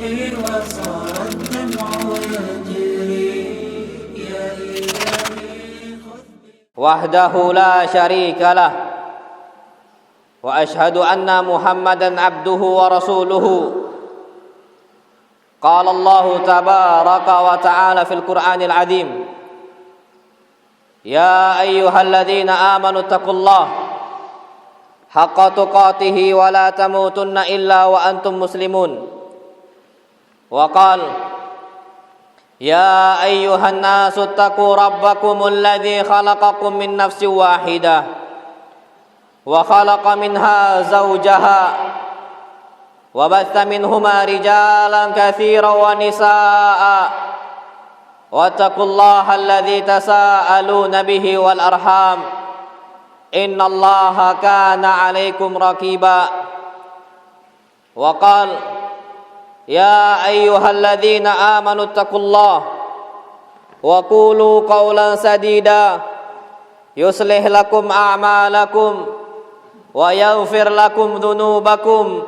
وصار الدمع يجري يا إلهي وحده لا شريك له وأشهد أن محمدا عبده ورسوله قال الله تبارك وتعالى في القرآن العظيم يا أيها الذين آمنوا اتقوا الله حق تقاته ولا تموتن إلا وأنتم مسلمون وقال يا أيها الناس اتقوا ربكم الذي خلقكم من نفس واحدة وخلق منها زوجها وبث منهما رجالا كثيرا ونساء واتقوا الله الذي تساءلون به والأرحام إن الله كان عليكم رقيبا وقال يا أيها الذين آمنوا اتقوا الله وقولوا قولا سديدا يصلح لكم أعمالكم ويغفر لكم ذنوبكم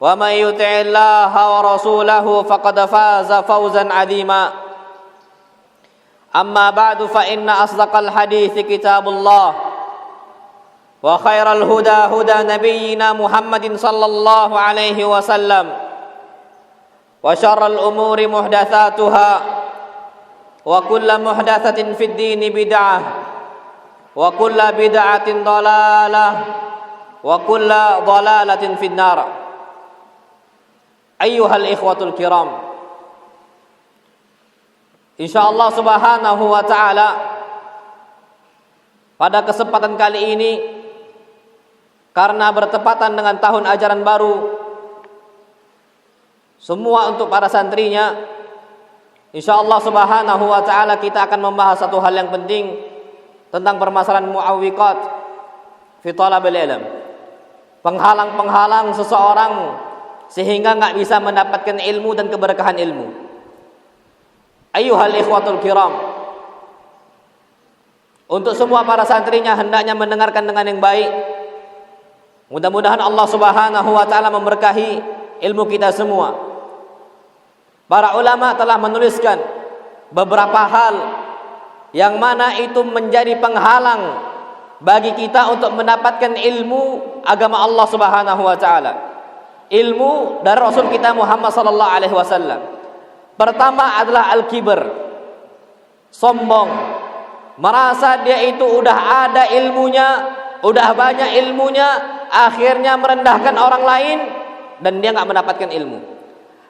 ومن يطع الله ورسوله فقد فاز فوزا عظيما أما بعد فإن أصدق الحديث كتاب الله وخير الهدى هدى نبينا محمد صلى الله عليه وسلم وشر الأمور محدثاتها وكل محدثة في الدين بدعة وكل بدعة ضلالة وكل ضلالة في النار أيها الإخوة الكرام Insyaallah subhanahu wa ta'ala pada kesempatan kali ini karena bertepatan dengan tahun ajaran baru semua untuk para santrinya, insyaallah subhanahu wa ta'ala kita akan membahas satu hal yang penting tentang permasalahan mu'awwiqat fi talabil ilm, penghalang-penghalang seseorang sehingga enggak bisa mendapatkan ilmu dan keberkahan ilmu. Ayyuhal ikhwatul kiram, untuk semua para santrinya hendaknya mendengarkan dengan yang baik. Mudah-mudahan Allah subhanahu wa ta'ala memberkahi ilmu kita semua. Para ulama telah menuliskan beberapa hal yang mana itu menjadi penghalang bagi kita untuk mendapatkan ilmu agama Allah subhanahu wa ta'ala, ilmu dari Rasul kita Muhammad sallallahu alaihi wasallam. Pertama adalah al-kibr, sombong, merasa dia itu udah ada ilmunya, udah banyak ilmunya, akhirnya merendahkan orang lain dan dia nggak mendapatkan ilmu.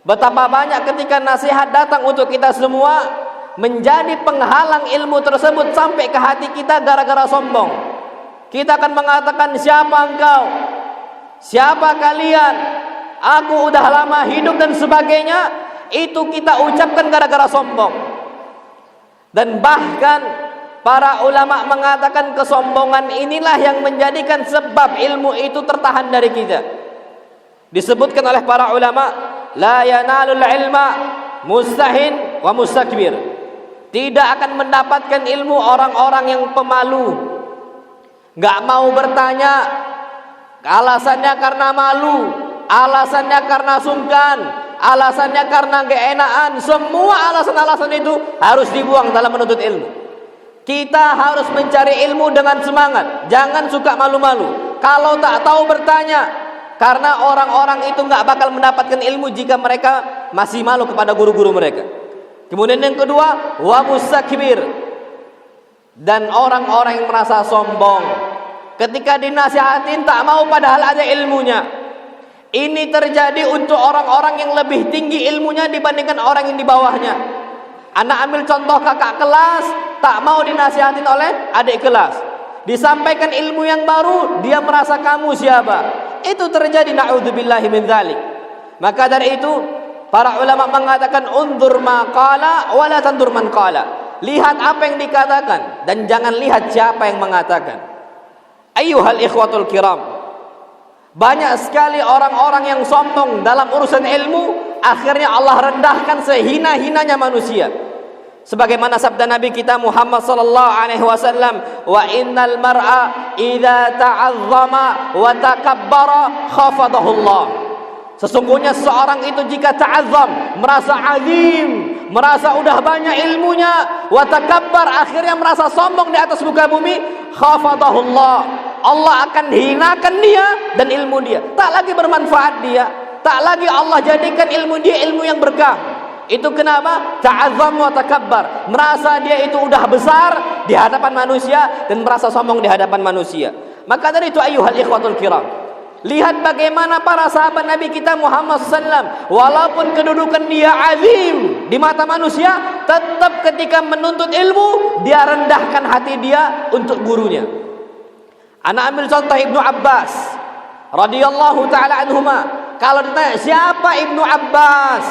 Betapa banyak ketika nasihat datang untuk kita semua menjadi penghalang ilmu tersebut sampai ke hati kita gara-gara sombong. Kita akan mengatakan, siapa engkau? Siapa kalian? Aku udah lama hidup dan sebagainya. Itu kita ucapkan gara-gara sombong. Dan bahkan para ulama mengatakan kesombongan inilah yang menjadikan sebab ilmu itu tertahan dari kita. Disebutkan oleh para ulama, la yanalul ilma mustahin wa mustakbir. Tidak akan mendapatkan ilmu orang-orang yang pemalu, nggak mau bertanya, alasannya karena malu, alasannya karena sungkan, alasannya karena gak enakan. Semua alasan-alasan itu harus dibuang dalam menuntut ilmu. Kita harus mencari ilmu dengan semangat, jangan suka malu-malu. Kalau tak tahu bertanya, karena orang-orang itu gak bakal mendapatkan ilmu jika mereka masih malu kepada guru-guru mereka. Kemudian yang kedua, wa mustakbir, dan orang-orang yang merasa sombong ketika dinasihatin tak mau padahal ada ilmunya. Ini terjadi untuk orang-orang yang lebih tinggi ilmunya dibandingkan orang yang di bawahnya. Anak ambil contoh kakak kelas, tak mau dinasihatin oleh adik kelas. Disampaikan ilmu yang baru, dia merasa kamu siapa. Itu terjadi, na'udzubillahi min dzalik. Maka dari itu para ulama mengatakan undur ma qala wa la tandur man qala. Lihat apa yang dikatakan dan jangan lihat siapa yang mengatakan. Ayyuhal ikhwatul kiram, banyak sekali orang-orang yang sombong dalam urusan ilmu, akhirnya Allah rendahkan sehina-hinanya manusia. Sebagaimana sabda Nabi kita Muhammad sallallahu alaihi wasallam, wa innal mar'a idza ta'azzama wa takabbara khafadahu Allah. Sesungguhnya seorang itu jika ta'azzam, merasa azim, merasa udah banyak ilmunya, wa takabbar, akhirnya merasa sombong di atas muka bumi, khafadahullah, Allah akan hinakan dia dan ilmu dia. Tak lagi bermanfaat dia, tak lagi Allah jadikan ilmu dia ilmu yang berkah. Itu kenapa? Ta'azzam wa takabbar, merasa dia itu udah besar di hadapan manusia dan merasa sombong di hadapan manusia. Maka dari itu ayyuhal ikhwatul kiram, lihat bagaimana para sahabat Nabi kita Muhammad SAW, walaupun kedudukan dia azim di mata manusia, tetap ketika menuntut ilmu dia rendahkan hati dia untuk gurunya. Anak ambil contoh Ibnu Abbas radhiyallahu taala anhuma. Kalau ditanya siapa Ibnu Abbas,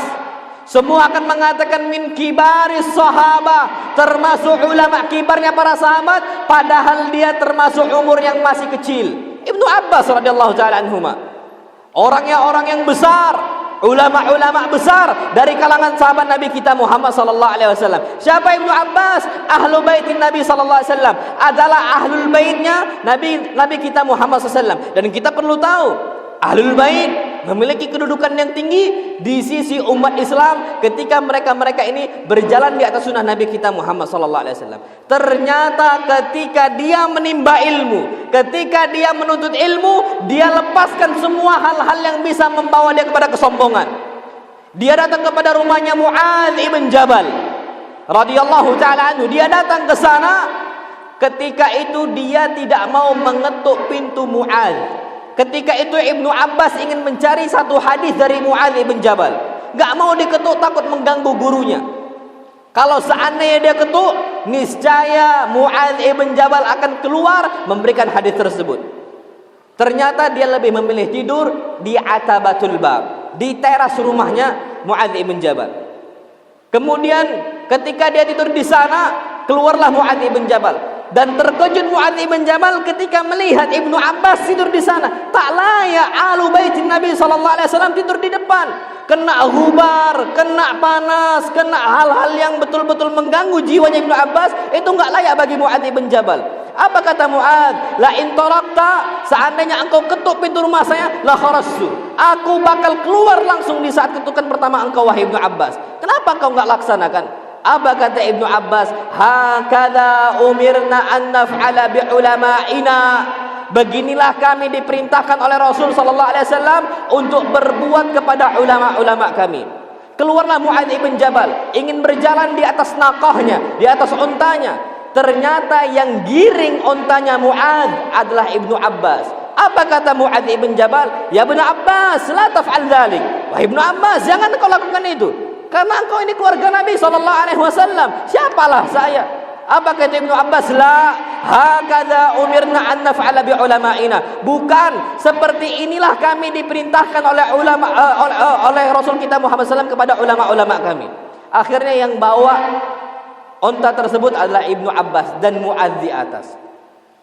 semua akan mengatakan min kibaris sahabah, termasuk ulama kibarnya para sahabat, padahal dia termasuk umur yang masih kecil. Ibnu Abbas radhiyallahu taala anhuma, orangnya orang yang besar, ulama-ulama besar dari kalangan sahabat Nabi kita Muhammad sallallahu alaihi wasallam. Siapa Ibnu Abbas? Ahlu baitin Nabi sallallahu alaihi wasallam, adalah ahlul baitnya Nabi kita Muhammad sallallahu alaihi wasallam. Dan kita perlu tahu, ahlul bait memiliki kedudukan yang tinggi di sisi umat Islam ketika mereka ini berjalan di atas sunnah Nabi kita Muhammad sallallahu alaihi wasallam. Ternyata ketika dia menimba ilmu, ketika dia menuntut ilmu, dia lepaskan semua hal-hal yang bisa membawa dia kepada kesombongan. Dia datang kepada rumahnya Mu'adz ibn Jabal radhiyallahu taala anhu. Dia datang ke sana, ketika itu dia tidak mau mengetuk pintu Mu'adz. Ketika itu Ibnu Abbas ingin mencari satu hadis dari Mu'adz bin Jabal. Gak mau diketuk, takut mengganggu gurunya. Kalau seandainya dia ketuk, niscaya Mu'adz bin Jabal akan keluar memberikan hadis tersebut. Ternyata dia lebih memilih tidur di atabatul bab, di teras rumahnya Mu'adz bin Jabal. Kemudian ketika dia tidur di sana, keluarlah Mu'adz bin Jabal. Dan terkejut Mu'adz bin Jabal ketika melihat Ibnu Abbas tidur di sana. Tak layak ahlu baitin Nabi sallallahu alaihi wasallam tidur di depan. Kena ghubar, kena panas, kena hal-hal yang betul-betul mengganggu jiwanya Ibnu Abbas. Itu enggak layak bagi Mu'adz bin Jabal. Apa kata Mu'adz? La in tarakta, seandainya engkau ketuk pintu rumah saya, la kharastu, aku bakal keluar langsung di saat ketukan pertama engkau wahai Ibnu Abbas. Kenapa engkau enggak laksanakan? Apa kata Ibnu Abbas? Hakadha umirna an naf'ala bi ulama'ina. Beginilah kami diperintahkan oleh Rasul sallallahu alaihi wasallam untuk berbuat kepada ulama-ulama kami. Keluarlah Mu'adz bin Jabal, ingin berjalan di atas naqahnya, di atas untanya. Ternyata yang giring untanya Mu'adz adalah Ibnu Abbas. Apa kata Mu'adz bin Jabal? Ya Ibnu Abbas, la taf'al dzalik. Wahai Ibnu Abbas, jangan kau lakukan itu. Karena engkau ini keluarga Nabi sallallahu alaihi wasallam. Siapalah saya? Apa kata Ibnu Abbas? La hakadha umirna an naf'ala bi ulama'ina. Bukan seperti inilah kami diperintahkan oleh ulama oleh Rasul kita Muhammad SAW kepada ulama-ulama kami. Akhirnya yang bawa unta tersebut adalah Ibnu Abbas dan Mu'adz di atas.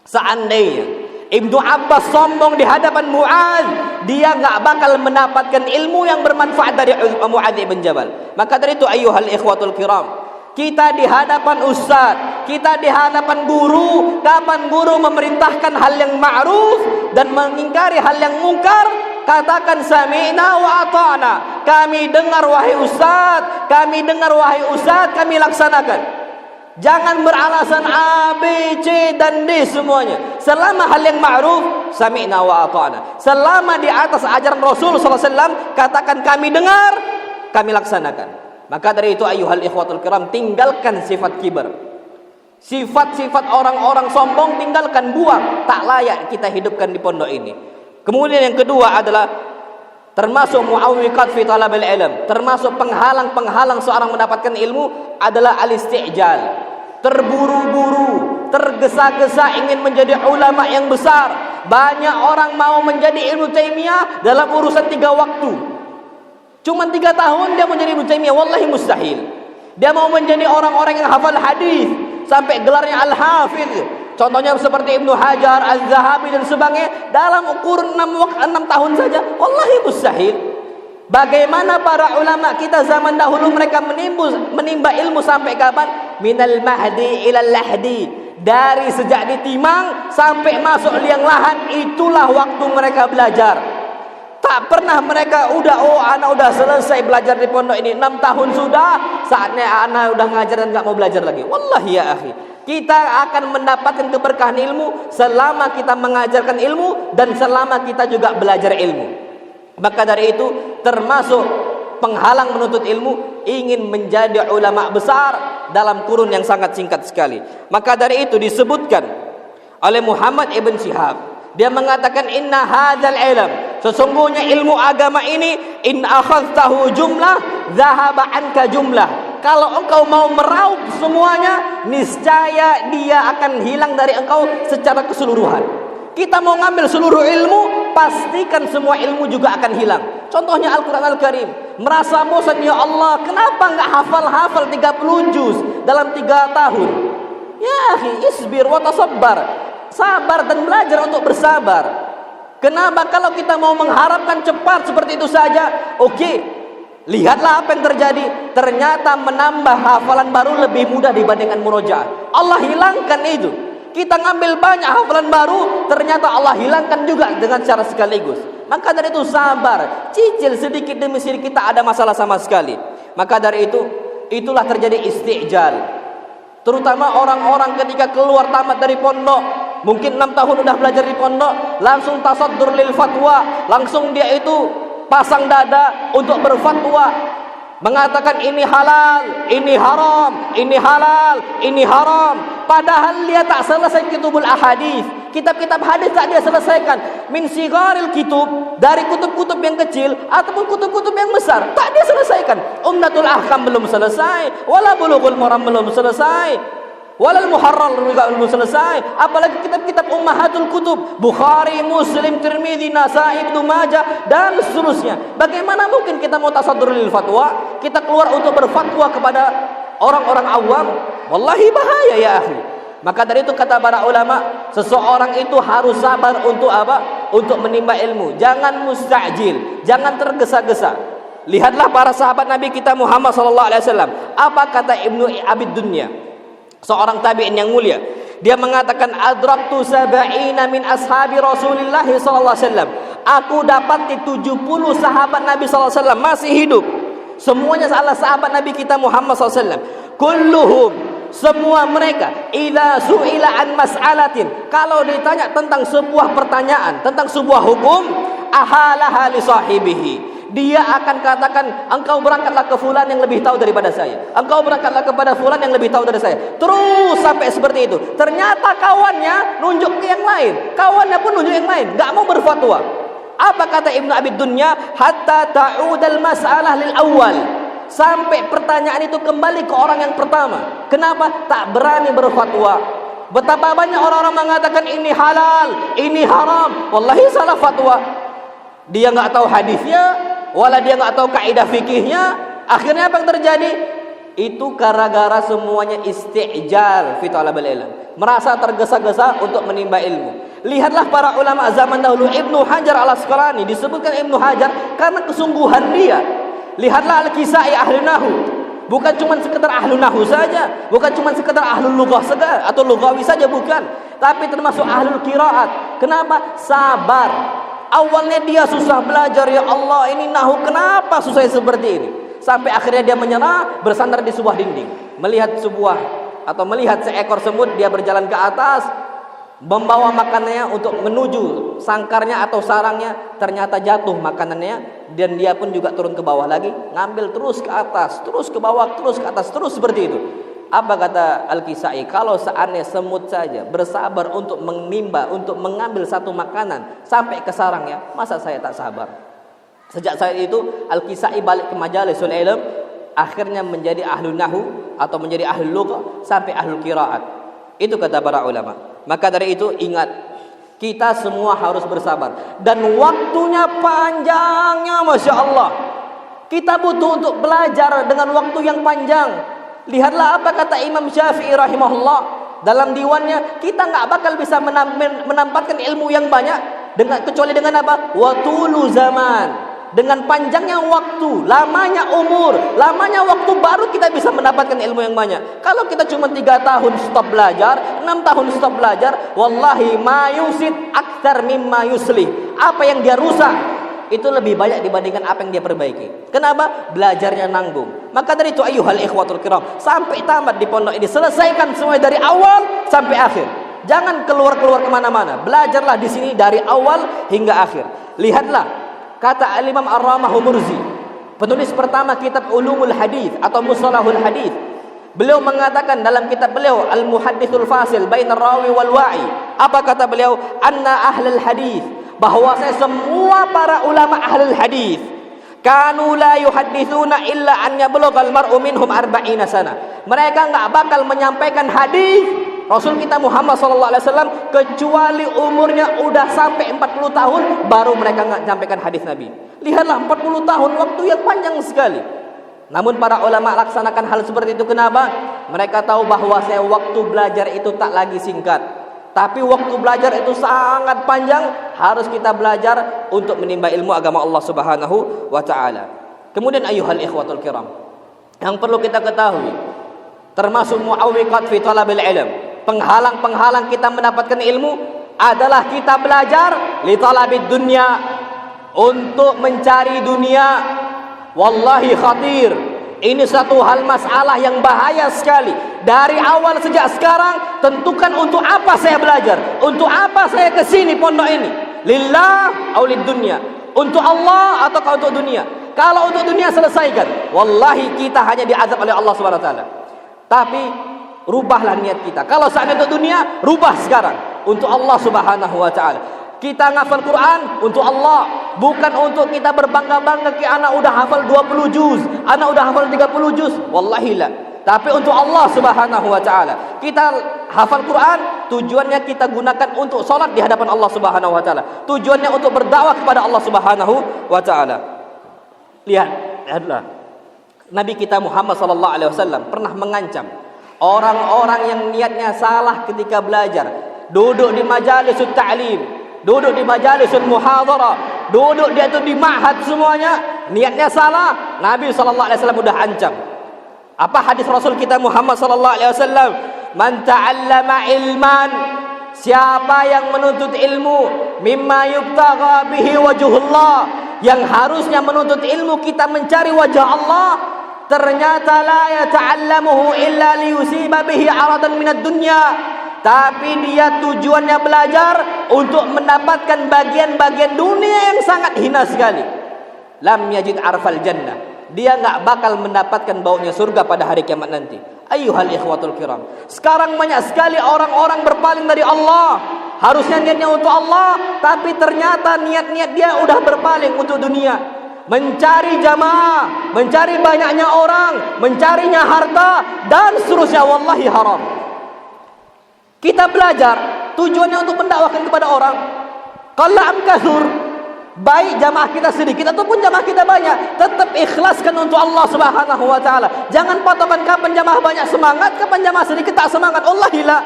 Seandainya Ibnu Abbas sombong di hadapan Mu'adz, dia enggak bakal mendapatkan ilmu yang bermanfaat dari Mu'adz bin Jabal. Maka dari itu ayyuhal ikhwatul kiram, kita di hadapan ustaz, kita di hadapan guru, kapan guru memerintahkan hal yang ma'ruf dan mengingkari hal yang mungkar, katakan sami'na wa ata'na. Kami dengar wahai ustaz, kami dengar wahai ustaz, kami laksanakan. Jangan beralasan A, B, C dan D semuanya. Selama hal yang ma'ruf, sami'na wa ata'na. Selama di atas ajaran Rasul sallallahu alaihi wasallam, katakan kami dengar, kami laksanakan. Maka dari itu ayyuhal ikhwatul kiram, tinggalkan sifat kibar. Sifat-sifat orang-orang sombong tinggalkan, buang. Tak layak kita hidupkan di pondok ini. Kemudian yang kedua adalah termasuk mu'awwiqat fi talabil ilm, termasuk penghalang-penghalang seorang mendapatkan ilmu adalah al-isti'jal. Terburu-buru, tergesa-gesa ingin menjadi ulama yang besar. Banyak orang mau menjadi Ibnu Taimiyah dalam urusan 3 waktu. Cuma 3 tahun dia menjadi Ibnu Taimiyah, wallahi mustahil. Dia mau menjadi orang-orang yang hafal hadis sampai gelarnya al-hafidz. Contohnya seperti Ibnu Hajar, Al-Zahabi dan sebagainya, dalam ukur 6 tahun saja, wallahi mustahil. Bagaimana para ulama kita zaman dahulu mereka menimba ilmu sampai kapan? Minal mahdi ilal lahdi. Dari sejak ditimang sampai masuk liang lahat, itulah waktu mereka belajar. Tak pernah mereka anak udah selesai belajar di pondok ini 6 tahun sudah, saatnya anak udah ngajar dan nggak mau belajar lagi. Wallahi ya akhi, kita akan mendapatkan keberkahan ilmu selama kita mengajarkan ilmu dan selama kita juga belajar ilmu. Maka dari itu termasuk penghalang menuntut ilmu ingin menjadi ulama besar dalam kurun yang sangat singkat sekali. Maka dari itu disebutkan oleh Muhammad ibn Syihab, dia mengatakan inna hadzal ilm, sesungguhnya ilmu agama ini, in akhadtahu jumlah dhahaba anka jumlah, kalau engkau mau meraup semuanya niscaya dia akan hilang dari engkau secara keseluruhan. Kita mau ngambil seluruh ilmu, pastikan semua ilmu juga akan hilang. Contohnya Al-Quran Al-Karim, merasa bosan, ya Allah kenapa nggak hafal 30 juz dalam 3 tahun? Ya akhi, isbir wa tasabbar, sabar dan belajar untuk bersabar. Kenapa kalau kita mau mengharapkan cepat seperti itu saja? Oke, lihatlah apa yang terjadi. Ternyata menambah hafalan baru lebih mudah dibandingkan murojaah. Allah hilangkan itu. Kita ngambil banyak hafalan baru, ternyata Allah hilangkan juga dengan cara sekaligus. Maka dari itu sabar, cicil sedikit demi sedikit, kita ada masalah sama sekali. Maka dari itu, itulah terjadi istijal. Terutama orang-orang ketika keluar tamat dari pondok, mungkin 6 tahun udah belajar di pondok, langsung tasaddur lil fatwa, langsung dia itu pasang dada untuk berfatwa, mengatakan ini halal, ini haram, ini halal, ini haram. Padahal dia tak selesai kitubul ahadits, kitab-kitab hadis tak dia selesaikan. Min sigharil kitub, dari kutub-kutub yang kecil ataupun kutub-kutub yang besar, tak dia selesaikan. Umdatul Ahkam belum selesai, wala Bulughul Maram belum selesai, walal Muharrar belum selesai, apalagi kitab-kitab ummahatul kutub, Bukhari, Muslim, Tirmidzi, Nasai, Ibnu Majah dan seterusnya. Bagaimana mungkin kita mau tasaddur lil fatwa, kita keluar untuk berfatwa kepada orang-orang awam? Wallahi bahaya ya akhi. Maka dari itu kata para ulama, seseorang itu harus sabar untuk apa? Untuk menimba ilmu. Jangan mustajil, jangan tergesa-gesa. Lihatlah para sahabat Nabi kita Muhammad sallallahu alaihi wasallam. Apa kata Ibnu Abid Dunya, seorang tabi'in yang mulia? Dia mengatakan, adraktu sab'ina min ashabi Rasulillah sallallahu alaihi wasallam. Aku dapati 70 sahabat Nabi sallallahu alaihi wasallam masih hidup. Semuanya adalah sahabat Nabi kita Muhammad sallallahu alaihi wasallam. Kulluhum, semua mereka, idza su'ila an mas'alatin, kalau ditanya tentang sebuah pertanyaan, tentang sebuah hukum, ahalaha li sahibihi, dia akan katakan, engkau berangkatlah ke fulan yang lebih tahu daripada saya, engkau berangkatlah kepada fulan yang lebih tahu dari saya, terus sampai seperti itu. Ternyata kawannya nunjuk ke yang lain, kawannya pun nunjuk yang lain, gak mau berfatwa. Apa kata Ibnu Abid Dunya? Hatta ta'udal mas'alah lil awal, sampai pertanyaan itu kembali ke orang yang pertama. Kenapa? Tak berani berfatwa. Betapa banyak orang-orang mengatakan ini halal, ini haram, wallahi salah fatwa. Dia nggak tahu hadisnya, wala dia nggak tahu kaidah fikihnya. Akhirnya apa yang terjadi? Itu gara-gara semuanya istijal fi talabil ilm, merasa tergesa-gesa untuk menimba ilmu. Lihatlah para ulama zaman dahulu, Ibnu Hajar Al-Asqalani, disebutkan Ibnu Hajar karena kesungguhan dia. Lihatlah Al-Kisai ahli nahu, bukan cuma sekedar ahli nahu saja, bukan cuma sekedar ahli lughah saja atau lughawi saja, bukan, tapi termasuk ahli qiraat. Kenapa? Sabar. Awalnya dia susah belajar, ya Allah ini nahu kenapa susah seperti ini, sampai akhirnya dia menyerah, bersandar di sebuah dinding, melihat seekor semut, dia berjalan ke atas, membawa makanannya untuk menuju sangkarnya atau sarangnya, ternyata jatuh makanannya, dan dia pun juga turun ke bawah lagi, ngambil terus ke atas, terus ke bawah, terus ke atas, terus seperti itu. Apa kata Al-Kisai? Kalau seandainya semut saja bersabar untuk menimba, untuk mengambil satu makanan sampai ke sarangnya, masa saya tak sabar? Sejak saat itu Al-Kisai balik ke majalisul ilm, akhirnya menjadi ahlu nahu atau menjadi ahlu lughah sampai ahlu qiraat. Itu kata para ulama. Maka dari itu ingat, kita semua harus bersabar, dan waktunya panjangnya, Masya Allah. Kita butuh untuk belajar dengan waktu yang panjang. Lihatlah apa kata Imam Syafi'i rahimahullah dalam diwannya, kita nggak bakal bisa menampakkan ilmu yang banyak kecuali dengan apa? Watulu zaman. Dengan panjangnya waktu, lamanya umur, lamanya waktu, baru kita bisa mendapatkan ilmu yang banyak. Kalau kita cuma 3 tahun stop belajar, 6 tahun stop belajar, wallahi ma yusid aktsar mimma yuslih. Apa yang dia rusak itu lebih banyak dibandingkan apa yang dia perbaiki. Kenapa? Belajarnya nanggung. Maka dari itu ayyuhal ikhwatul kiram, sampai tamat di pondok ini, selesaikan semua dari awal sampai akhir. Jangan keluar-keluar kemana-mana. Belajarlah di sini dari awal hingga akhir. Lihatlah kata Al-Imam Ar-Ramah Murzi, penulis pertama kitab Ulumul Hadis atau Mustalahul Hadis. Beliau mengatakan dalam kitab beliau Al-Muhadditsul Fasil Bainar Rawi wal Wa'i. Apa kata beliau? Anna ahlul hadis, bahwa saya semua para ulama ahlul hadis kanu la yuhadditsuna illa an yablughal mar'u minhum 40 sana. Mereka enggak bakal menyampaikan hadis Rasul kita Muhammad sallallahu alaihi wasallam kecuali umurnya udah sampai 40 tahun baru mereka enggak menyampaikan hadis Nabi. Lihatlah 40 tahun, waktu yang panjang sekali. Namun para ulama laksanakan hal seperti itu. Kenapa? Mereka tahu bahwa waktu belajar itu tak lagi singkat, tapi waktu belajar itu sangat panjang. Harus kita belajar untuk menimba ilmu agama Allah Subhanahu wa taala. Kemudian ayyuhal ikhwatul kiram, yang perlu kita ketahui termasuk muawwiqat fi talabil ilm, penghalang-penghalang kita mendapatkan ilmu adalah kita belajar li talabid dunya, untuk mencari dunia. Wallahi khatir. Ini satu hal masalah yang bahaya sekali. Dari awal sejak sekarang tentukan untuk apa saya belajar, untuk apa saya ke sini pondok ini. Lillah aw lid dunya, untuk Allah atau untuk dunia. Kalau untuk dunia selesaikan, wallahi kita hanya diazab oleh Allah Subhanahu wa taala. Tapi rubahlah niat kita. Kalau seandainya untuk dunia, rubah sekarang untuk Allah Subhanahu wa taala. Kita ngafal Quran untuk Allah, bukan untuk kita berbangga-bangga anak udah hafal 20 juz, anak udah hafal 30 juz. Wallahi la. Tapi untuk Allah Subhanahu wa taala. Kita hafal Quran tujuannya kita gunakan untuk salat di hadapan Allah Subhanahu wa taala. Tujuannya untuk berdakwah kepada Allah Subhanahu wa taala. Lihatlah. Nabi kita Muhammad sallallahu alaihi wasallam pernah mengancam orang-orang yang niatnya salah ketika belajar, duduk di majalisut ta'lim, duduk di majalisul muhadharah, duduk dia itu di ma'had semuanya, niatnya salah. Nabi sallallahu alaihi wasallam sudah ancam. Apa hadis Rasul kita Muhammad sallallahu alaihi wasallam? Man ta'allama ilman, siapa yang menuntut ilmu mimma yubtagha bihi wajhullah, yang harusnya menuntut ilmu kita mencari wajah Allah, ternyata la yata'allamuhu illa liyusiba bihi 'aradan minad dunya, tapi dia tujuannya belajar untuk mendapatkan bagian-bagian dunia yang sangat hina sekali. Lam yajid arfal jannah, dia enggak bakal mendapatkan baunya surga pada hari kiamat nanti. Ayyuhal ikhwatul kiram, sekarang banyak sekali orang-orang berpaling dari Allah. Harusnya niatnya untuk Allah, tapi ternyata niat-niat dia udah berpaling untuk dunia, mencari jamaah, mencari banyaknya orang, mencarinya harta dan seterusnya. Wallahi haram. Kita belajar tujuannya untuk mendakwakan kepada orang. Qalla am kathur, baik jamaah kita sedikit ataupun jamaah kita banyak, tetap ikhlaskan untuk Allah Subhanahu wa taala. Jangan patokan kapan jamaah banyak semangat, kapan jamaah sedikit tak semangat. Wallahi la.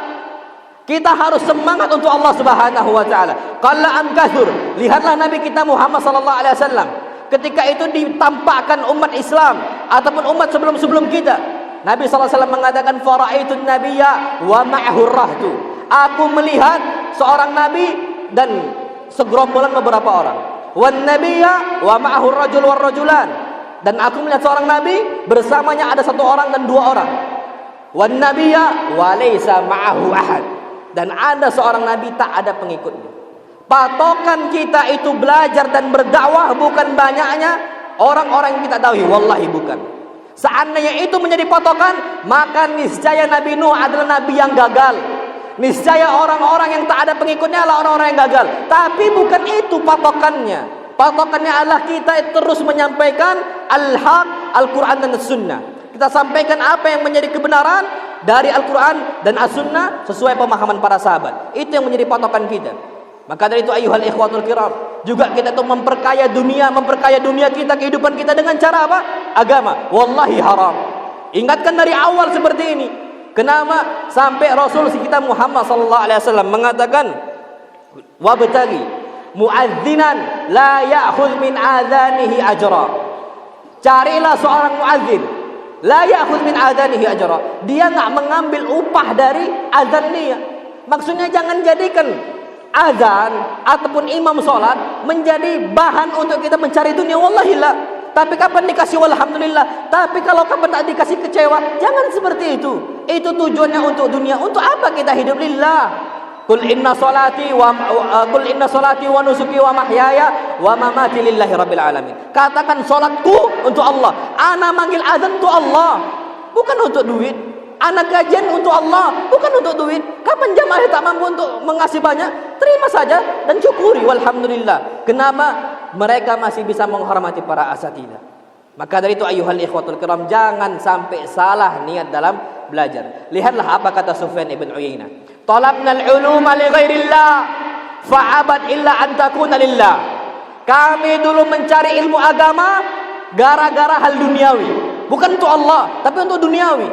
Kita harus semangat untuk Allah Subhanahu wa taala. Qalla am kathur. Lihatlah Nabi kita Muhammad sallallahu alaihi wasallam ketika itu ditampakkan umat Islam ataupun umat sebelum-sebelum kita. Nabi SAW mengatakan faraitun nabiyya wa ma'ahu rahtu. Aku melihat seorang nabi dan segerombolan beberapa orang. Wan nabiyya wa ma'ahu rajul war rajulan. Dan aku melihat seorang nabi bersamanya ada satu orang dan dua orang. Wan nabiyya wa laysa ma'ahu ahad. Dan ada seorang nabi tak ada pengikutnya. Patokan kita itu belajar dan berdakwah bukan banyaknya orang-orang yang kita dakwah. Wallahi bukan. Seandainya itu menjadi patokan, maka niscaya Nabi Nuh adalah nabi yang gagal. Niscaya orang-orang yang tak ada pengikutnya adalah orang-orang yang gagal. Tapi bukan itu patokannya. Patokannya adalah kita terus menyampaikan al-haq, Al-Quran dan As-Sunnah. Kita sampaikan apa yang menjadi kebenaran dari Al-Quran dan As-Sunnah sesuai pemahaman para sahabat. Itu yang menjadi patokan kita. Maka dari itu ayyuhal ikhwatul kiram, juga kita itu memperkaya dunia kita, kehidupan kita dengan cara apa? Agama. Wallahi haram. Ingatkan dari awal seperti ini. Kenapa? Sampai Rasul kita Muhammad sallallahu alaihi wasallam mengatakan wabtaghi muadzinan la ya'khudh min adzanihi ajra. Carilah seorang muadzin la ya'khudh min adzanihi ajra. Dia enggak mengambil upah dari azan dia. Maksudnya jangan jadikan azan ataupun imam sholat menjadi bahan untuk kita mencari dunia, wallahi la. Tapi kapan dikasih walhamdulillah. Tapi kalau kapan tak dikasih kecewa, jangan seperti itu. Itu tujuannya untuk dunia. Untuk apa kita hidup? Lillah. Qul inna salati wa nusuki wa mahyaya wa mamati lillahi rabbil alamin. Katakan salatku untuk Allah. Ana manggil azan untuk Allah, bukan untuk duit. Ana kajian untuk Allah, bukan untuk duit. Kapan jamaah tak mampu untuk mengasih banyak, terima saja dan syukuri walhamdulillah. Kenapa? Mereka masih bisa menghormati para asatidzah. Maka dari itu ayuhal ikhwatul kiram, jangan sampai salah niat dalam belajar. Lihatlah apa kata Sufyan ibn Uyainah. Talabnal uluma li ghairillah fa'abad illa an takuna lillah. Kami dulu mencari ilmu agama gara-gara hal duniawi, bukan untuk Allah, tapi untuk duniawi.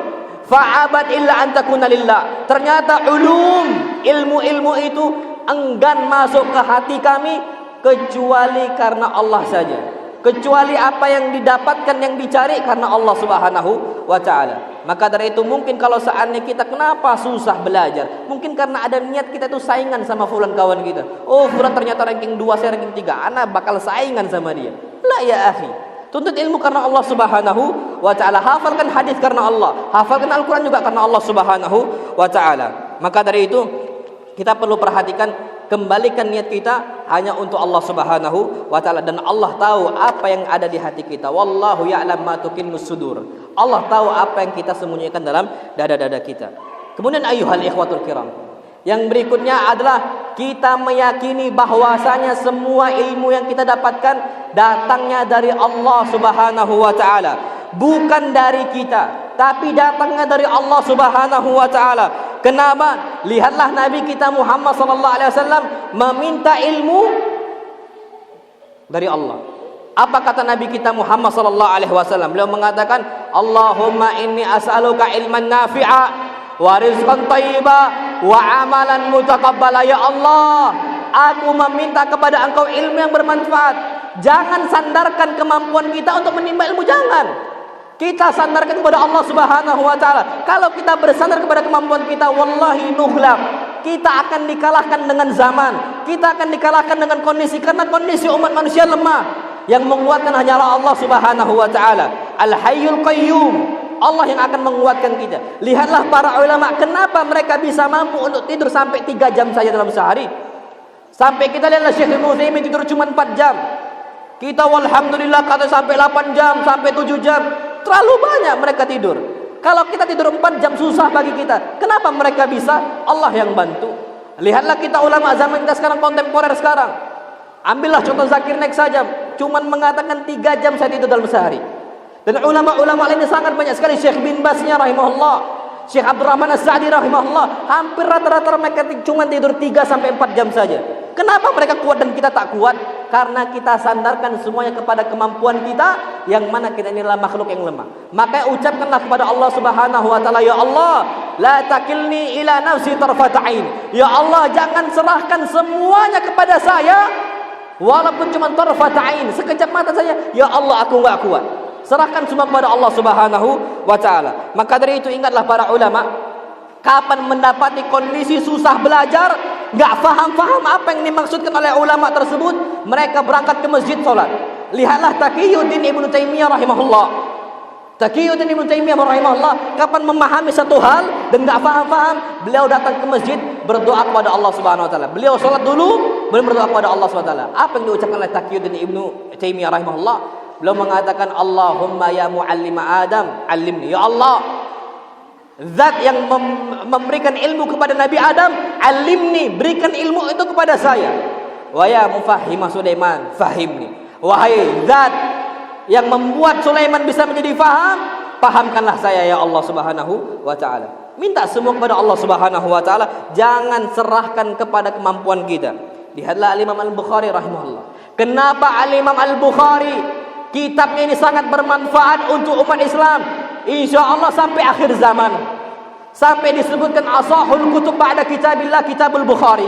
Fa'abad illa an takuna lillah. Ternyata ilmu itu enggan masuk ke hati kami kecuali karena Allah saja. Kecuali apa yang didapatkan, yang dicari karena Allah Subhanahu wa ta'ala. Maka dari itu mungkin kalau seandainya kita kenapa susah belajar, mungkin karena ada niat kita itu saingan sama fulan kawan kita. Oh, fulan ternyata ranking 2, saya ranking 3, ana bakal saingan sama dia. La ya akhi, tuntut ilmu karena Allah Subhanahu wa ta'ala. Hafalkan hadis karena Allah, hafalkan Al-Quran juga karena Allah Subhanahu wa ta'ala. Maka dari itu kita perlu perhatikan, kembalikan niat kita hanya untuk Allah Subhanahu wa ta'ala. Dan Allah tahu apa yang ada di hati kita. Wallahu ya'lam ma tukinmus sudur. Allah tahu apa yang kita sembunyikan dalam dada-dada kita. Kemudian ayuhal ikhwatul kiram, yang berikutnya adalah kita meyakini bahwasanya semua ilmu yang kita dapatkan datangnya dari Allah Subhanahu wa ta'ala, bukan dari kita, tapi datangnya dari Allah Subhanahu wa ta'ala. Kenapa? Lihatlah Nabi kita Muhammad sallallahu alaihi wasallam meminta ilmu dari Allah. Apa kata Nabi kita Muhammad sallallahu alaihi wasallam? Beliau mengatakan, Allahumma inni as'aluka ilman nafi'a wa rizqan thayyiba wa amalan mutaqabbala. Ya Allah, aku meminta kepada Engkau ilmu yang bermanfaat. Jangan sandarkan kemampuan kita untuk menimba ilmu, jangan. Kita sandarkan kepada Allah Subhanahu wa ta'ala. Kalau kita bersandar kepada kemampuan kita, wallahi nuhlab, kita akan dikalahkan dengan zaman, kita akan dikalahkan dengan kondisi, karena kondisi umat manusia lemah. Yang menguatkan hanyalah Allah Subhanahu wa ta'ala, Al-Hayyul Qayyum. Allah yang akan menguatkan kita. Lihatlah para ulama, kenapa mereka bisa mampu untuk tidur sampai 3 jam saja dalam sehari. Sampai kita lihatlah Syekh Ibnu Utsaimin tidur cuma 4 jam. Kita walhamdulillah kata sampai 8 jam, sampai 7 jam. Terlalu banyak mereka tidur. Kalau kita tidur 4 jam susah bagi kita. Kenapa mereka bisa? Allah yang bantu. Lihatlah kita ulama zaman kita sekarang, kontemporer sekarang. Ambillah contoh Zakir Naik saja, cuman mengatakan 3 jam saya tidur dalam sehari. Dan ulama-ulama lainnya sangat banyak sekali. Syekh bin Basnya rahimahullah, Syekh Abdurrahman As-Sa'di rahimahullah, hampir rata-rata mereka cuma tidur 3 sampai 4 jam saja. Kenapa mereka kuat dan kita tak kuat? Karena kita sandarkan semuanya kepada kemampuan kita, yang mana kita ini adalah makhluk yang lemah. Maka ucapkanlah kepada Allah Subhanahu wa ta'ala, Ya Allah, la takilni ila nafsi tarfata'in. Ya Allah, jangan serahkan semuanya kepada saya, walaupun cuma tarfata'in, sekejap mata saja. Ya Allah, aku enggak kuat. Serahkan semua kepada Allah Subhanahu wa ta'ala. Maka dari itu ingatlah para ulama, kapan mendapati kondisi susah belajar, enggak faham apa yang dimaksudkan oleh ulama tersebut, mereka berangkat ke masjid salat. Lihatlah Taqiyuddin Ibnu Taimiyah rahimahullah. Taqiyuddin Ibnu Taimiyah rahimahullah, kapan memahami satu hal dan enggak faham, beliau datang ke masjid berdoa kepada Allah Subhanahu wa taala. Beliau salat dulu, beliau berdoa kepada Allah Subhanahu wa taala. Apa yang diucapkan oleh Taqiyuddin Ibnu Taimiyah rahimahullah? Beliau mengatakan, Allahumma ya muallima Adam, alimni. Ya Allah, Zat yang memberikan ilmu kepada Nabi Adam, alimni, berikan ilmu itu kepada saya. Wa ya mufahhima Sulaiman, fahimni. Wahai Zat yang membuat Sulaiman bisa menjadi faham, pahamkanlah saya ya Allah Subhanahu wa ta'ala. Minta semua kepada Allah Subhanahu wa ta'ala, jangan serahkan kepada kemampuan kita. Lihatlah Al-Imam Al-Bukhari rahimahullah. Kenapa Al-Imam Al-Bukhari kitabnya ini sangat bermanfaat untuk umat Islam, insya Allah sampai akhir zaman, sampai disebutkan asahul kutub ba'da kitabillah kitabul Bukhari.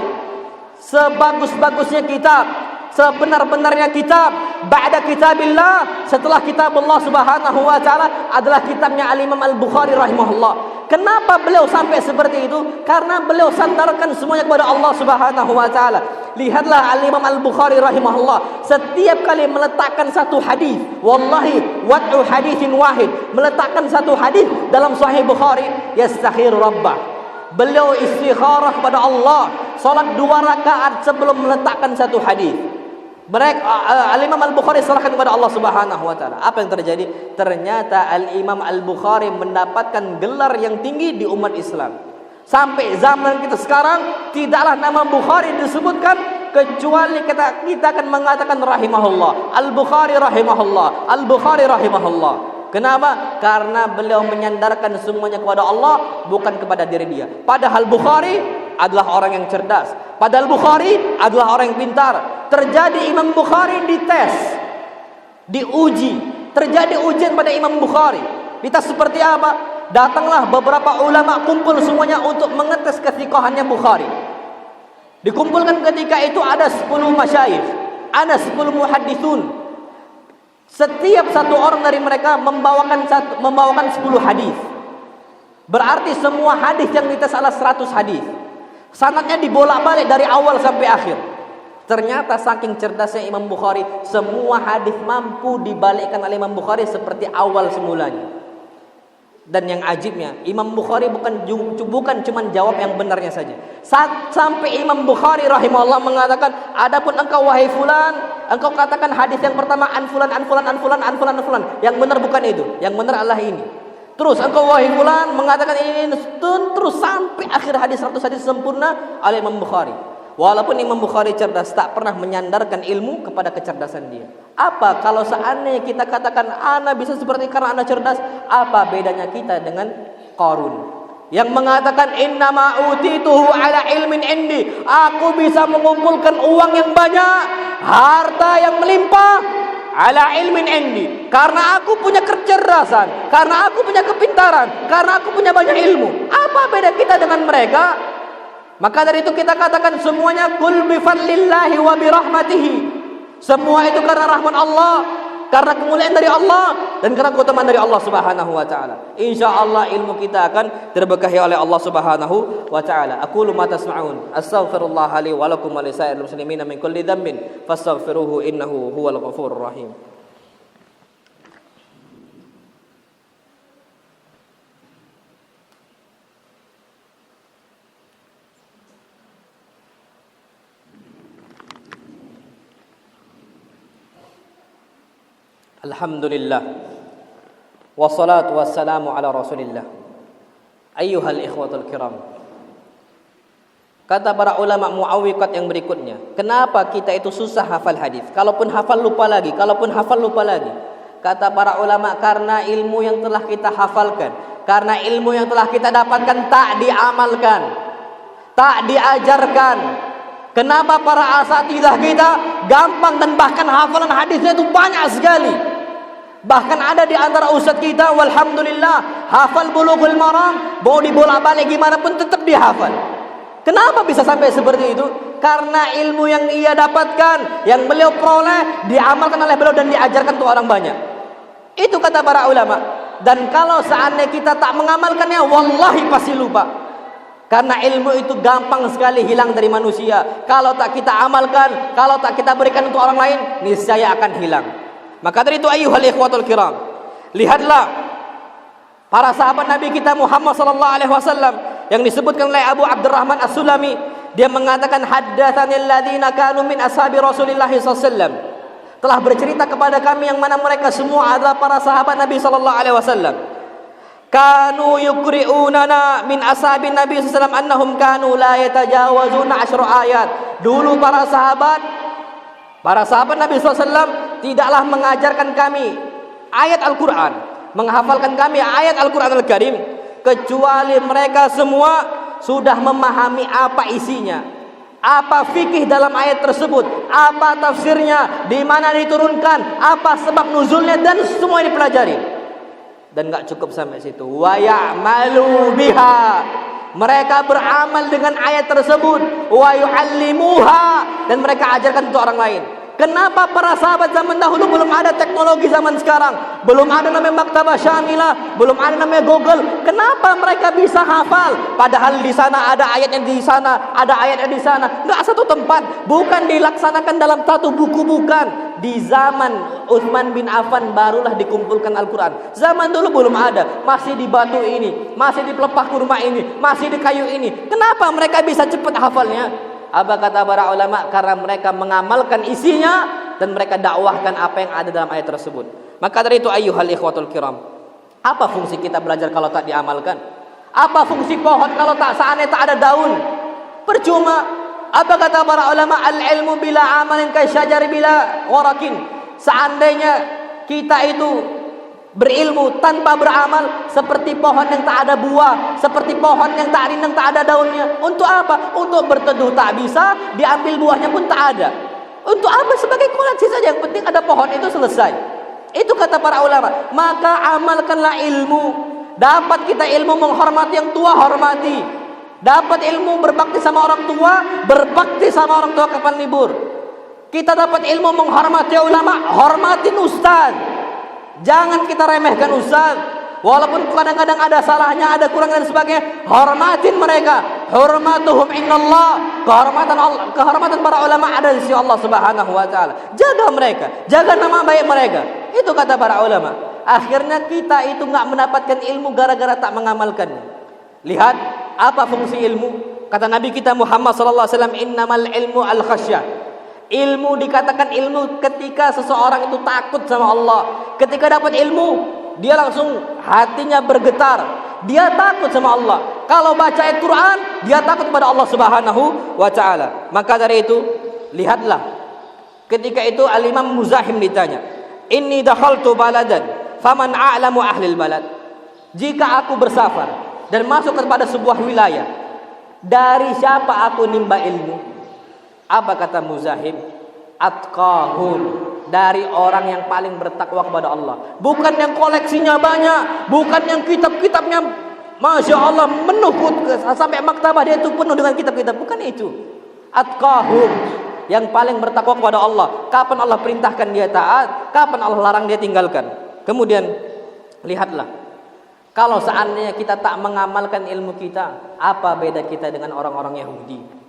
Sebagus-bagusnya kitab, sebenar-benarnya kitab ba'da kitabillah, setelah kitab Allah Subhanahu wa ta'ala, adalah kitabnya Al-Imam Al-Bukhari rahimahullah. Kenapa beliau sampai seperti itu? Karena beliau sandarkan semuanya kepada Allah Subhanahu wa taala. Lihatlah Al-Imam Al-Bukhari rahimahullah, setiap kali meletakkan satu hadis, wallahi wad'u haditsin wahid, meletakkan satu hadis dalam Sahih Bukhari, yastakhiru rabbah. Beliau istikharah kepada Allah, salat 2 rakaat sebelum meletakkan satu hadis. Al-Imam Al-Bukhari serahkan kepada Allah Subhanahu wa taala. Apa yang terjadi? Ternyata Al-Imam Al-Bukhari mendapatkan gelar yang tinggi di umat Islam. Sampai zaman kita sekarang tidaklah nama Bukhari disebutkan kecuali kita akan mengatakan rahimahullah, Al-Bukhari rahimahullah, Al-Bukhari rahimahullah. Kenapa? Karena beliau menyandarkan semuanya kepada Allah, bukan kepada diri dia. Padahal Bukhari adalah orang yang cerdas. Padahal Bukhari adalah orang yang pintar. Terjadi Imam Bukhari dites, diuji. Terjadi ujian pada Imam Bukhari. Dites seperti apa? Datanglah beberapa ulama kumpul semuanya untuk mengetes kethiqahannya Bukhari. Dikumpulkan ketika itu ada 10 masyayikh, ada 10 muhadditsun. Setiap satu orang dari mereka membawakan 10 hadis. Berarti semua hadis yang dites adalah 100 hadis. Sanadnya dibolak-balik dari awal sampai akhir. Ternyata saking cerdasnya Imam Bukhari, semua hadis mampu dibalikkan oleh Imam Bukhari seperti awal semulanya. Dan yang ajibnya, Imam Bukhari bukan cuma jawab yang benarnya saja. Sampai Imam Bukhari rahimahullah mengatakan, adapun engkau wahai fulan, engkau katakan hadis yang pertama an fulan. Yang benar bukan itu, yang benar adalah ini. Terus engkau wahai fulan mengatakan ini, terus sampai akhir hadis 100 hadis sempurna oleh Imam Bukhari. Walaupun Imam Bukhari cerdas, tak pernah menyandarkan ilmu kepada kecerdasan dia. Apa kalau seandainya kita katakan ana bisa seperti karena ana cerdas? Apa bedanya kita dengan Qarun yang mengatakan innama utituhu ala ilmin indi? Aku bisa mengumpulkan uang yang banyak, harta yang melimpah ala ilmin indi, karena aku punya kecerdasan, karena aku punya kepintaran, karena aku punya banyak ilmu. Apa beda kita dengan mereka? Maka dari itu kita katakan semuanya kul bi fadlillahi wa bi rahmatihi. Semua itu karena rahmat Allah, karena kemuliaan dari Allah, dan karena keutamaan dari Allah Subhanahu wa taala. Insyaallah ilmu kita akan terberkahi oleh Allah Subhanahu wa taala. Aqulu ma tasma'un, astaghfirullah li wa lakum wa lisa'iril muslimin min kulli dhanbin fastaghfiruhu innahu huwal ghafurur rahim. Alhamdulillah wassalatu wassalamu ala rasulillah. Ayyuhal ikhwatul kiram, kata para ulama muawwiqat yang berikutnya, kenapa kita itu susah hafal hadis? Kalaupun hafal lupa lagi, kata para ulama, karena ilmu yang telah kita hafalkan, karena ilmu yang telah kita dapatkan tak diamalkan, tak diajarkan. Kenapa para asatidzah kita gampang dan bahkan hafalan hadisnya itu banyak sekali. Bahkan ada di antara ustaz kita, walhamdulillah, hafal Bulughul Maram, mau dibolak-balik gimana pun tetap dihafal. Kenapa bisa sampai seperti itu? Karena ilmu yang ia dapatkan, yang beliau peroleh, diamalkan oleh beliau dan diajarkan untuk orang banyak. Itu kata para ulama. Dan kalau seandainya kita tak mengamalkannya, wallahi pasti lupa. Karena ilmu itu gampang sekali hilang dari manusia. Kalau tak kita amalkan, kalau tak kita berikan untuk orang lain, niscaya akan hilang. Maka dari itu ayyuhal ikhwatul kiram, lihatlah para sahabat Nabi kita Muhammad sallallahu alaihi wasallam yang disebutkan oleh Abu Abdurrahman As-Sulami. Dia mengatakan haddatsanil ladzina kanu min ashabi Rasulillah sallallahu alaihi wasallam. Telah bercerita kepada kami yang mana mereka semua adalah para sahabat Nabi sallallahu alaihi wasallam. Kanu yukri'unana min ashabin Nabi sallallahu alaihi wasallam annahum kanu la yatajawazuna 10 ayat. Dulu para sahabat Nabi sallallahu alaihi wasallam tidaklah mengajarkan kami ayat Al-Qur'an, menghafalkan kami ayat Al-Qur'an Al-Karim, kecuali mereka semua sudah memahami apa isinya, apa fikih dalam ayat tersebut, apa tafsirnya, di mana diturunkan, apa sebab nuzulnya, dan semua dipelajari. Dan enggak cukup sampai situ, wa ya'malu biha, mereka beramal dengan ayat tersebut, wa yu'allimuha, dan mereka ajarkan untuk orang lain. Kenapa para sahabat zaman dahulu belum ada teknologi zaman sekarang? belum ada namanya maktabah syamilah, belum ada namanya Google. Kenapa mereka bisa hafal? Padahal di sana ada ayatnya, di sana ada ayatnya, di sana. Enggak satu tempat, bukan dilaksanakan dalam satu buku, bukan. Di zaman Utsman bin Affan barulah dikumpulkan Al-Quran. Zaman dulu belum ada, masih di batu ini, masih di pelepah kurma ini, masih di kayu ini. Kenapa mereka bisa cepat hafalnya? Apa kata para ulama? Karena mereka mengamalkan isinya dan mereka dakwahkan apa yang ada dalam ayat tersebut. Maka dari itu ayyuhal ikhwatul kiram, apa fungsi kita belajar kalau tak diamalkan? Apa fungsi pohon kalau seandainya tak ada daun? Percuma. Apa kata para ulama? Al-ilmu bila amalin kasyajari bila warakin. Seandainya kita itu berilmu tanpa beramal seperti pohon yang tak ada buah, seperti pohon yang tak rindang, tak ada daunnya. Untuk apa? Untuk berteduh tak bisa, diambil buahnya pun tak ada. Untuk apa? Sebagai koleksi saja, yang penting ada pohon itu selesai. Itu kata para ulama. Maka amalkanlah ilmu. Dapat kita ilmu menghormati yang tua, hormati. Dapat ilmu berbakti sama orang tua, berbakti sama orang tua kapan libur. Kita dapat ilmu menghormati ulama, hormatin ustaz. Jangan kita remehkan ustaz. Walaupun kadang-kadang ada salahnya, ada kurang dan sebagainya, hormatin mereka. Hurmatuhum innallah. Kehormatan para ulama ada di sisi Allah Subhanahu wa taala. Jaga mereka, jaga nama baik mereka. Itu kata para ulama. Akhirnya kita itu enggak mendapatkan ilmu gara-gara tak mengamalkannya. Lihat apa fungsi ilmu? Kata Nabi kita Muhammad sallallahu alaihi wasallam, innamal ilmu al-khasyah. Ilmu dikatakan ilmu ketika seseorang itu takut sama Allah. Ketika dapat ilmu, dia langsung hatinya bergetar. Dia takut sama Allah. Kalau baca ayat Quran, dia takut kepada Allah Subhanahu wa taala. Maka dari itu, lihatlah. Ketika itu Al-Imam Muzahim ditanya, "Inni dakhaltu baladan, faman a'lamu ahlil balad?" Jika aku bersafar dan masuk kepada sebuah wilayah, dari siapa aku nimba ilmu? Apa kata Muzahim? Atqahum, dari orang yang paling bertakwa kepada Allah. Bukan yang koleksinya banyak, bukan yang kitab-kitabnya Masya Allah menuh sampai maktabah dia itu penuh dengan kitab-kitab. Bukan itu. Atqahum, yang paling bertakwa kepada Allah. Kapan Allah perintahkan dia taat, kapan Allah larang dia tinggalkan. Kemudian lihatlah, kalau seandainya kita tak mengamalkan ilmu kita, apa beda kita dengan orang-orang Yahudi?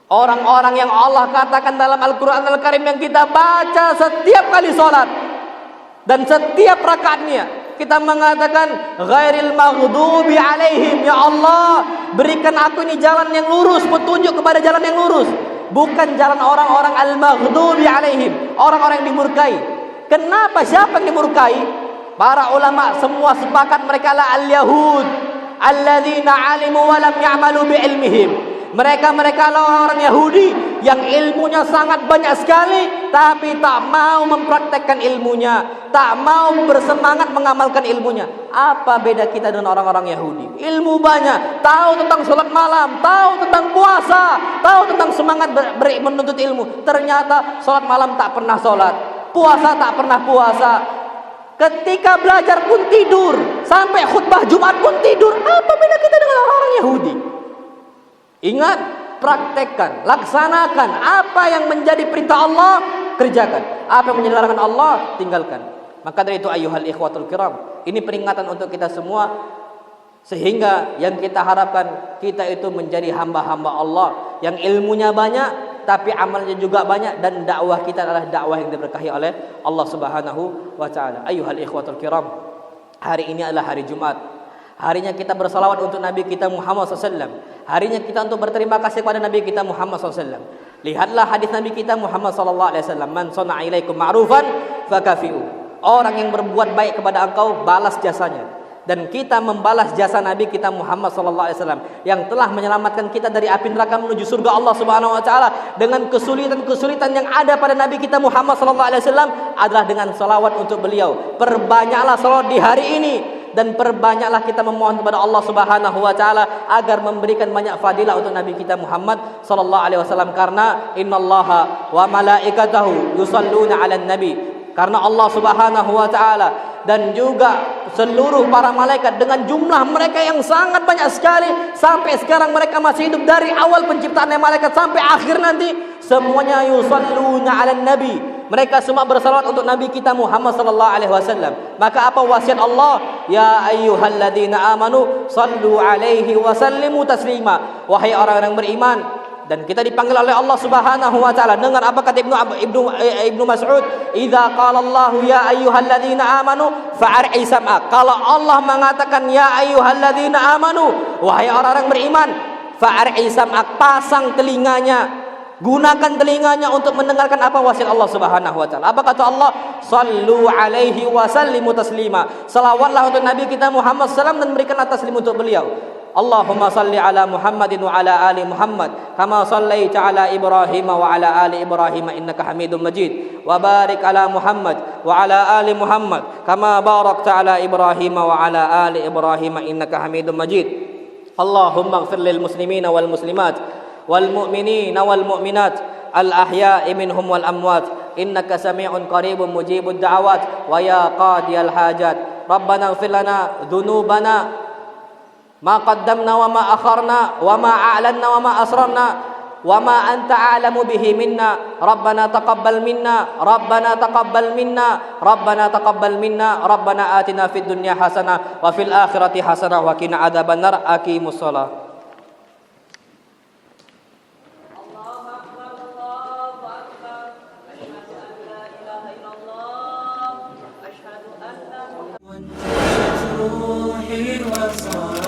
Orang-orang yang Allah katakan dalam Al-Quran Al-Karim yang kita baca setiap kali sholat dan setiap rakaatnya, kita mengatakan ghairil maghdubi alaihim, ya Allah berikan aku ini jalan yang lurus, petunjuk kepada jalan yang lurus, bukan jalan orang-orang al-maghdubi alaihim, orang-orang yang dimurkai. Kenapa? Siapa yang dimurkai? Para ulama semua sepakat mereka adalah al-yahud alladzina alimu wa lam ya'malu bi ilmihim. Mereka adalah orang Yahudi yang ilmunya sangat banyak sekali, tapi tak mau mempraktekkan ilmunya, tak mau bersemangat mengamalkan ilmunya. Apa beda kita dengan orang-orang Yahudi? Ilmu banyak, tahu tentang sholat malam, tahu tentang puasa, tahu tentang semangat menuntut ilmu. Ternyata sholat malam tak pernah sholat, puasa tak pernah puasa. Ketika belajar pun tidur, sampai khutbah Jumat pun tidur. Apa beda kita dengan orang-orang Yahudi? Ingat, praktekkan, laksanakan apa yang menjadi perintah Allah, kerjakan. Apa yang menjadi larangan Allah, tinggalkan. Maka dari itu ayyuhal ikhwatul kiram, ini peringatan untuk kita semua, sehingga yang kita harapkan kita itu menjadi hamba-hamba Allah yang ilmunya banyak tapi amalnya juga banyak, dan dakwah kita adalah dakwah yang diberkahi oleh Allah Subhanahu wa taala. Ayyuhal ikhwatul kiram, hari ini adalah hari Jumat. Harinya kita bersalawat untuk Nabi kita Muhammad SAW. Harinya kita untuk berterima kasih kepada Nabi kita Muhammad SAW. Lihatlah hadis Nabi kita Muhammad SAW. Man sana'a ilaikum ma'rufan fakafi'u. Orang yang berbuat baik kepada engkau, balas jasanya. Dan kita membalas jasa Nabi kita Muhammad SAW yang telah menyelamatkan kita dari api neraka menuju surga Allah Subhanahu wa taala. Dengan kesulitan-kesulitan yang ada pada Nabi kita Muhammad SAW adalah dengan salawat untuk beliau. Perbanyaklah salawat di hari ini, dan perbanyaklah kita memohon kepada Allah Subhanahu wa taala agar memberikan banyak fadilah untuk Nabi kita Muhammad sallallahu alaihi wasallam, karena innallaha wa malaikatahu yusalluna 'alan nabi. Karena Allah Subhanahu wa taala dan juga seluruh para malaikat dengan jumlah mereka yang sangat banyak sekali, sampai sekarang mereka masih hidup, dari awal penciptaan malaikat sampai akhir nanti semuanya yusalluna 'alan nabi, Mereka semua bersalawat untuk Nabi kita Muhammad sallallahu alaihi wasallam. Maka apa wasiat Allah? Ya ayyuhalladzina amanu sallu alaihi wa sallimu taslima. Wahai orang-orang beriman, dan kita dipanggil oleh Allah Subhanahu wa taala. Dengar apa kata Ibnu Mas'ud, "Idza qala Allah ya ayyuhalladzina amanu fa'ar'i sam'ak." Kalau Allah mengatakan ya ayyuhalladzina amanu, wahai orang-orang beriman, fa'ar'i sam'ak, pasang telinganya. Gunakan telinganya untuk mendengarkan apa wasiat Allah Subhanahu wa taala. Apa kata Allah? Sallu alaihi wa sallimu taslima. Selawatlah untuk Nabi kita Muhammad sallallahu alaihi wasallam dan berikanlah taslim untuk beliau. Allahumma salli ala Muhammadin wa ala ali Muhammad kama sallaita ala Ibrahim wa ala ali Ibrahim innaka Hamidum Majid wa barik ala Muhammad wa ala ali Muhammad kama barakta ala Ibrahim wa ala ali Ibrahim innaka Hamidum Majid. Allahumma ighfir lil muslimina wal muslimat wal mu'minina wal mu'minat al ahya'i minhum wal amwat innaka sami'un qaribun mujibud da'awat wa ya qadiyal hajat. Rabbana ighfir lana dhunubana ma qaddamna wa ma akharna wa ma a'lanna wa ma asrarna wa ma anta a'lamu bihi minna. Rabbana taqabbal minna Rabbana taqabbal minna Rabbana taqabbal minna. Rabbana atina fid dunya hasanah wa fil akhirati hasanah wa qina adzabannar. Aqimus shalah. روحي وصار